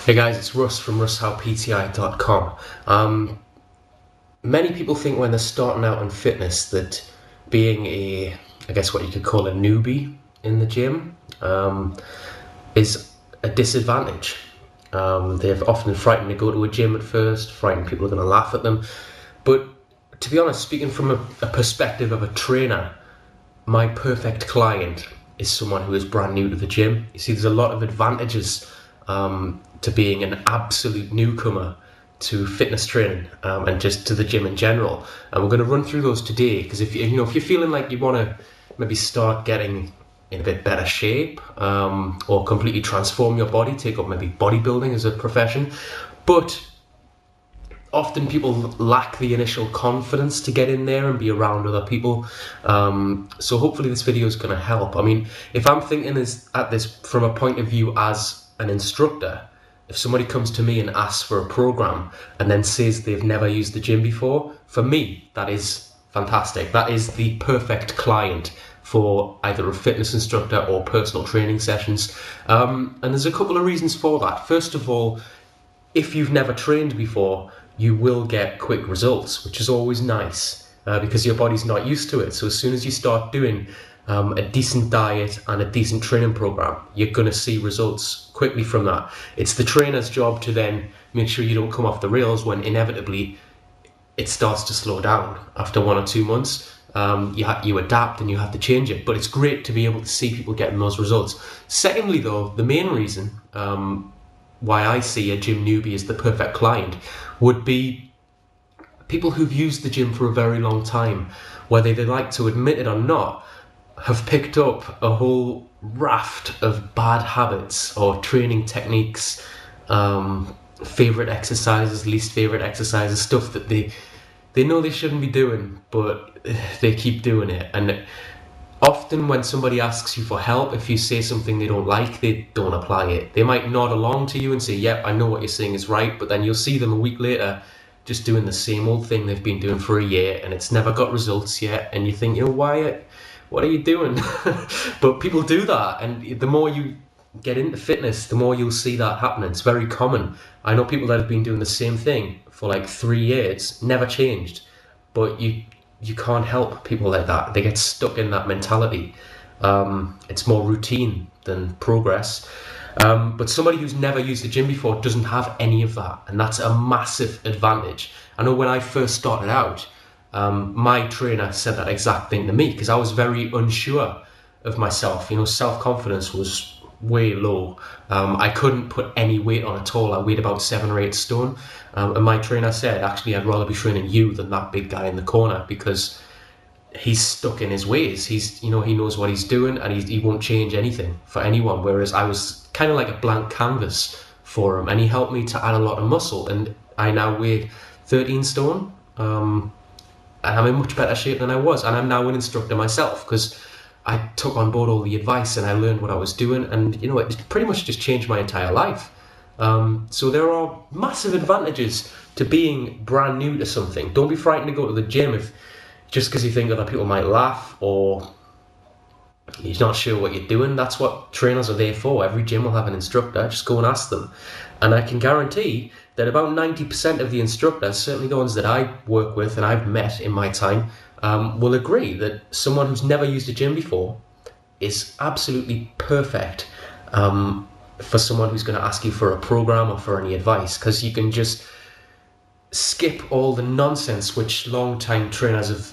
Hey guys, it's Russ from russhowpti.com. Many people think when they're starting out in fitness that being I guess what you could call a newbie in the gym, is a disadvantage. They're often frightened to go to a gym at first, frightened people are going to laugh at them. But to be honest, speaking from a perspective of a trainer, my perfect client is someone who is brand new to the gym. You see, there's a lot of advantages to being an absolute newcomer to fitness training and just to the gym in general. And we're going to run through those today, because if you're feeling like you want to maybe start getting in a bit better shape, or completely transform your body, take up maybe bodybuilding as a profession, but often people lack the initial confidence to get in there and be around other people. So hopefully this video is going to help. I mean, if I'm thinking at this from a point of view as an instructor, if somebody comes to me and asks for a program and then says they've never used the gym before, for me, that is fantastic. That is the perfect client for either a fitness instructor or personal training sessions. And there's a couple of reasons for that. First of all, if you've never trained before, you will get quick results, which is always nice because your body's not used to it. So as soon as you start doing a decent diet and a decent training program, you're going to see results quickly from that. It's the trainer's job to then make sure you don't come off the rails when inevitably it starts to slow down after 1 or 2 months. You adapt and you have to change it, but it's great to be able to see people getting those results. Secondly though, the main reason why I see a gym newbie as the perfect client would be people who've used the gym for a very long time, whether they like to admit it or not, have picked up a whole raft of bad habits or training techniques, favorite exercises, least favorite exercises, stuff that they know they shouldn't be doing, but they keep doing it. And often when somebody asks you for help, if you say something they don't like, they don't apply it. They might nod along to you and say, yep, I know what you're saying is right, but then you'll see them a week later just doing the same old thing they've been doing for a year and it's never got results yet, and you think, what are you doing? But people do that, and the more you get into fitness, the more you'll see that happening. It's very common. I know people that have been doing the same thing for like 3 years, never changed, but you can't help people like that. They get stuck in that mentality. It's more routine than progress. But somebody who's never used the gym before doesn't have any of that, and that's a massive advantage. I know when I first started out, my trainer said that exact thing to me because I was very unsure of myself. Self-confidence was way low. I couldn't put any weight on at all. I weighed about 7 or 8 stone, and my trainer said, actually, I'd rather be training you than that big guy in the corner, because he's stuck in his ways. He knows what he's doing, and he won't change anything for anyone, whereas I was kind of like a blank canvas for him, and he helped me to add a lot of muscle, and I now weigh 13 stone, and I'm in much better shape than I was, and I'm now an instructor myself because I took on board all the advice and I learned what I was doing, and it pretty much just changed my entire life. So there are massive advantages to being brand new to something. Don't be frightened to go to the gym just because you think other people might laugh or you're not sure what you're doing. That's what trainers are there for. Every gym will have an instructor. Just go and ask them. And I can guarantee that about 90% of the instructors, certainly the ones that I work with and I've met in my time, will agree that someone who's never used a gym before is absolutely perfect for someone who's going to ask you for a program or for any advice, because you can just skip all the nonsense which long-time trainers have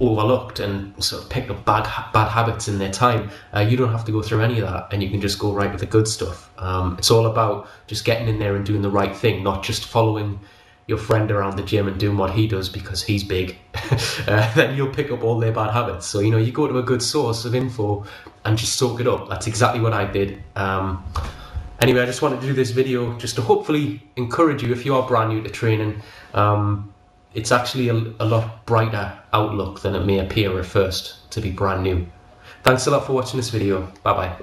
overlooked and sort of picked up bad habits in their time. You don't have to go through any of that, and you can just go right with the good stuff. It's all about just getting in there and doing the right thing, not just following your friend around the gym and doing what he does because he's big. Then you'll pick up all their bad habits. So you go to a good source of info and just soak it up. That's exactly what I did. Anyway, I just wanted to do this video just to hopefully encourage you if you are brand new to training. It's actually a lot brighter outlook than it may appear at first to be brand new. Thanks a lot for watching this video. Bye bye.